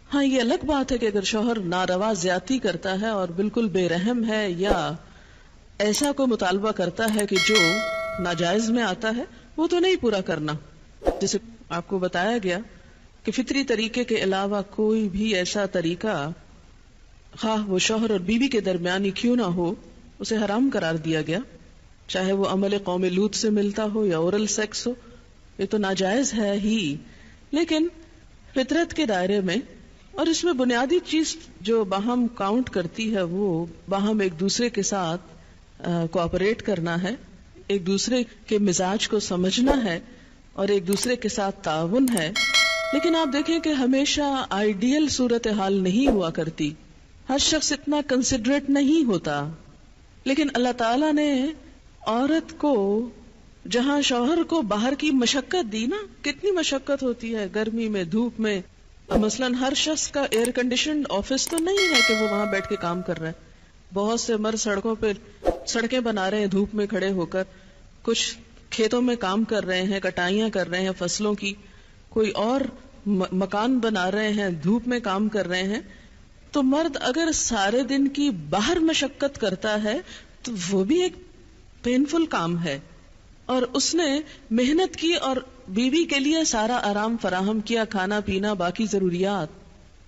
ہاں یہ الگ بات ہے کہ اگر شوہر ناروا زیادتی کرتا ہے اور بالکل بے رحم ہے یا ایسا کوئی مطالبہ کرتا ہے کہ جو ناجائز میں آتا ہے، وہ تو نہیں پورا کرنا. جیسے آپ کو بتایا گیا کہ فطری طریقے کے علاوہ کوئی بھی ایسا طریقہ، خواہ وہ شوہر اور بیوی کے درمیان ہی کیوں نہ ہو، اسے حرام قرار دیا گیا، چاہے وہ عمل قوم لوط سے ملتا ہو یا اورل سیکس ہو. یہ تو ناجائز ہے ہی، لیکن فطرت کے دائرے میں. اور اس میں بنیادی چیز جو باہم کاؤنٹ کرتی ہے وہ باہم ایک دوسرے کے ساتھ کوآپریٹ کرنا ہے، ایک دوسرے کے مزاج کو سمجھنا ہے اور ایک دوسرے کے ساتھ تعاون ہے. لیکن آپ دیکھیں کہ ہمیشہ آئیڈیل صورتحال نہیں ہوا کرتی، ہر شخص اتنا کنسیڈریٹ نہیں ہوتا. لیکن اللہ تعالیٰ نے عورت کو جہاں شوہر کو باہر کی مشقت دی نا، کتنی مشقت ہوتی ہے گرمی میں، دھوپ میں. مثلاً ہر شخص کا ایئر کنڈیشنڈ آفس تو نہیں ہے کہ وہ وہاں بیٹھ کے کام کر رہا ہے. بہت سے مرد سڑکوں پہ سڑکیں بنا رہے ہیں دھوپ میں کھڑے ہو کر، کچھ کھیتوں میں کام کر رہے ہیں، کٹائیاں کر رہے ہیں فصلوں کی، کوئی اور مکان بنا رہے ہیں، دھوپ میں کام کر رہے ہیں. تو مرد اگر سارے دن کی باہر مشقت کرتا ہے تو وہ بھی ایک پینفل کام ہے، اور اس نے محنت کی اور بیوی کے لیے سارا آرام فراہم کیا، کھانا پینا باقی ضروریات.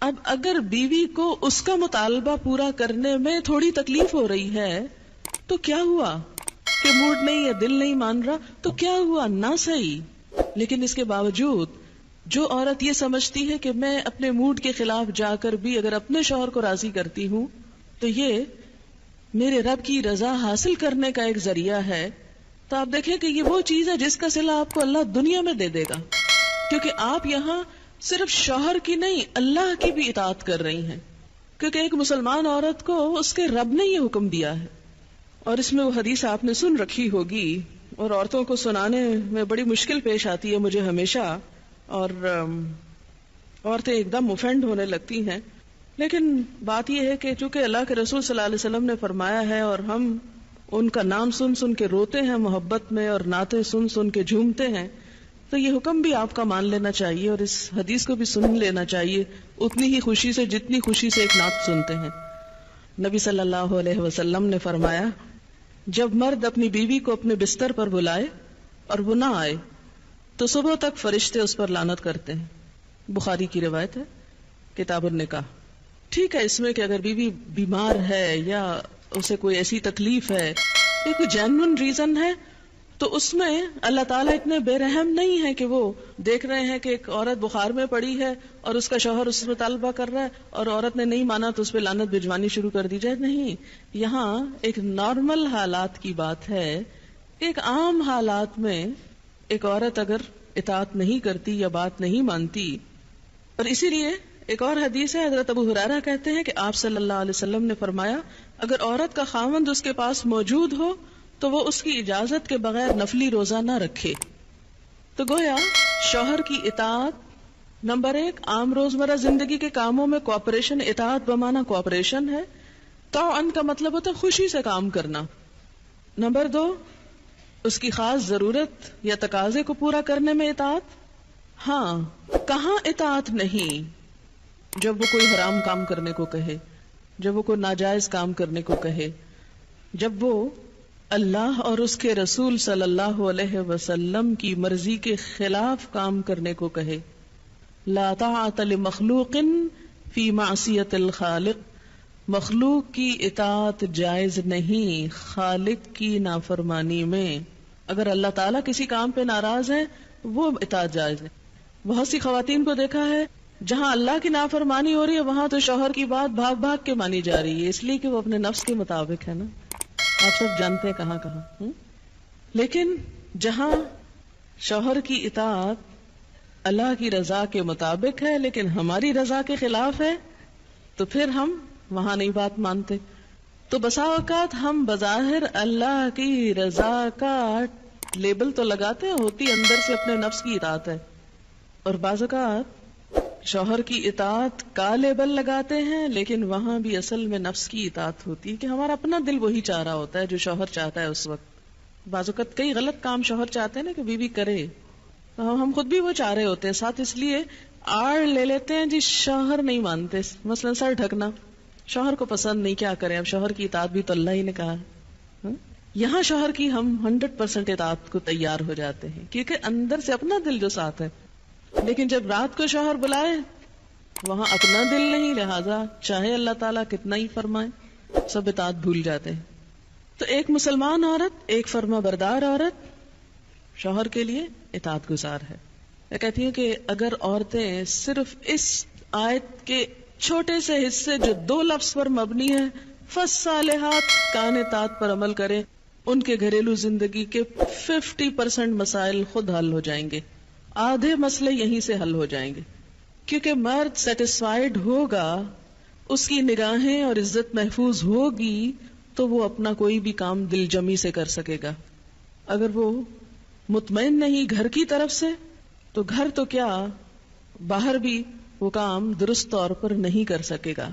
اب اگر بیوی کو اس کا مطالبہ پورا کرنے میں تھوڑی تکلیف ہو رہی ہے تو کیا ہوا کہ موڈ نہیں ہے، دل نہیں مان رہا، تو کیا ہوا؟ نہ صحیح. لیکن اس کے باوجود جو عورت یہ سمجھتی ہے کہ میں اپنے موڈ کے خلاف جا کر بھی اگر اپنے شوہر کو راضی کرتی ہوں تو یہ میرے رب کی رضا حاصل کرنے کا ایک ذریعہ ہے، تو آپ دیکھیں کہ یہ وہ چیز ہے جس کا صلہ آپ کو اللہ دنیا میں دے دے گا، کیونکہ آپ یہاں صرف شوہر کی نہیں اللہ کی بھی اطاعت کر رہی ہیں. کیونکہ ایک مسلمان عورت کو اس کے رب نے یہ حکم دیا ہے. اور اس میں وہ حدیث آپ نے سن رکھی ہوگی اور عورتوں کو سنانے میں بڑی مشکل پیش آتی ہے مجھے ہمیشہ، اور عورتیں ایک دم اوفینڈ ہونے لگتی ہیں. لیکن بات یہ ہے کہ چونکہ اللہ کے رسول صلی اللہ علیہ وسلم نے فرمایا ہے اور ہم ان کا نام سن سن کے روتے ہیں محبت میں اور نعتیں سن سن کے جھومتے ہیں، تو یہ حکم بھی آپ کا مان لینا چاہیے اور اس حدیث کو بھی سن لینا چاہیے اتنی ہی خوشی سے جتنی خوشی سے ایک نعت سنتے ہیں. نبی صلی اللہ علیہ وسلم نے فرمایا جب مرد اپنی بیوی کو اپنے بستر پر بلائے اور وہ نہ آئے تو صبح تک فرشتے اس پر لعنت کرتے ہیں. بخاری کی روایت ہے کتاب النکاح. ٹھیک ہے اس میں کہ اگر بیوی بیمار ہے یا اسے کوئی ایسی تکلیف ہے یا کوئی جینوئن ریزن ہے تو اس میں اللہ تعالیٰ اتنے بے رحم نہیں ہے کہ وہ دیکھ رہے ہیں کہ ایک عورت بخار میں پڑی ہے اور اس کا شوہر اس میں طالبہ کر رہا ہے اور عورت نے نہیں مانا تو اس پہ لعنت بھجوانی شروع کر دی جائے. نہیں، یہاں ایک نارمل حالات کی بات ہے. ایک عام حالات میں ایک عورت اگر اطاعت نہیں کرتی یا بات نہیں مانتی، اور اسی لیے ایک اور حدیث ہے حضرت ابو ہریرہ کہتے ہیں کہ آپ صلی اللہ علیہ وسلم نے فرمایا اگر عورت کا خاوند اس کے پاس موجود ہو تو وہ اس کی اجازت کے بغیر نفلی روزہ نہ رکھے. تو گویا شوہر کی اطاعت نمبر 1 عام روزمرہ زندگی کے کاموں میں کوآپریشن، اطاعت بمانا کوآپریشن ہے. طاعن کا مطلب ہوتا ہے خوشی سے کام کرنا. نمبر 2 اس کی خاص ضرورت یا تقاضے کو پورا کرنے میں اطاعت. ہاں کہاں اطاعت نہیں؟ جب وہ کوئی حرام کام کرنے کو کہے، جب وہ کوئی ناجائز کام کرنے کو کہے، جب وہ اللہ اور اس کے رسول صلی اللہ علیہ وسلم کی مرضی کے خلاف کام کرنے کو کہے. لا طاعت لمخلوق فی معصیت الخالق. مخلوق کی اطاعت جائز نہیں خالق کی نافرمانی میں. اگر اللہ تعالیٰ کسی کام پہ ناراض ہے وہ اطاعت جائز ہے. بہت سی خواتین کو دیکھا ہے جہاں اللہ کی نافرمانی ہو رہی ہے وہاں تو شوہر کی بات بھاگ بھاگ کے مانی جا رہی ہے، اس لیے کہ وہ اپنے نفس کے مطابق ہے نا. آپ سب جانتے ہیں کہاں کہاں. لیکن جہاں شوہر کی اطاعت اللہ کی رضا کے مطابق ہے لیکن ہماری رضا کے خلاف ہے تو پھر ہم وہاں نہیں بات مانتے. تو بسا اوقات ہم بظاہر اللہ کی رضا کا لیبل تو لگاتے ہیں، ہوتی اندر سے اپنے نفس کی اطاعت ہے، اور بعض اوقات شوہر کی اطاعت کا لیبل لگاتے ہیں لیکن وہاں بھی اصل میں نفس کی اطاعت ہوتی ہے کہ ہمارا اپنا دل وہی چاہ رہا ہوتا ہے جو شوہر چاہتا ہے اس وقت. بعض اوقات کئی غلط کام شوہر چاہتے ہیں نا کہ بیوی کرے، ہم خود بھی وہ چاہ رہے ہوتے ہیں ساتھ، اس لیے آڑ لے لیتے ہیں جی شوہر نہیں مانتے، مثلا سر ڈھکنا شوہر کو پسند نہیں، کیا کریں اب شوہر کی اطاعت بھی تو اللہ ہی نے کہا ہے۔ یہاں شوہر کی ہم 100% اطاعت کو تیار ہو جاتے ہیں کیونکہ اندر سے اپنا دل جو ساتھ ہے، لیکن جب رات کو شوہر بلائے وہاں اپنا دل نہیں، لہذا چاہے اللہ تعالیٰ کتنا ہی فرمائے سب اطاعت بھول جاتے ہیں۔ تو ایک مسلمان عورت، ایک فرما بردار عورت شوہر کے لیے اطاعت گزار ہے۔ میں کہتی ہوں کہ اگر عورتیں صرف اس آیت کے چھوٹے سے حصے جو 2 لفظ پر مبنی ہے فالصالحات قانتات پر عمل کریں، ان کے گھریلو زندگی کے 50% مسائل خود حل ہو جائیں گے، آدھے مسئلے یہیں سے حل ہو جائیں گے، کیونکہ مرد سیٹسفائیڈ ہوگا، اس کی نگاہیں اور عزت محفوظ ہوگی تو وہ اپنا کوئی بھی کام دل جمی سے کر سکے گا۔ اگر وہ مطمئن نہیں گھر کی طرف سے تو گھر تو کیا باہر بھی وہ کام درست طور پر نہیں کر سکے گا۔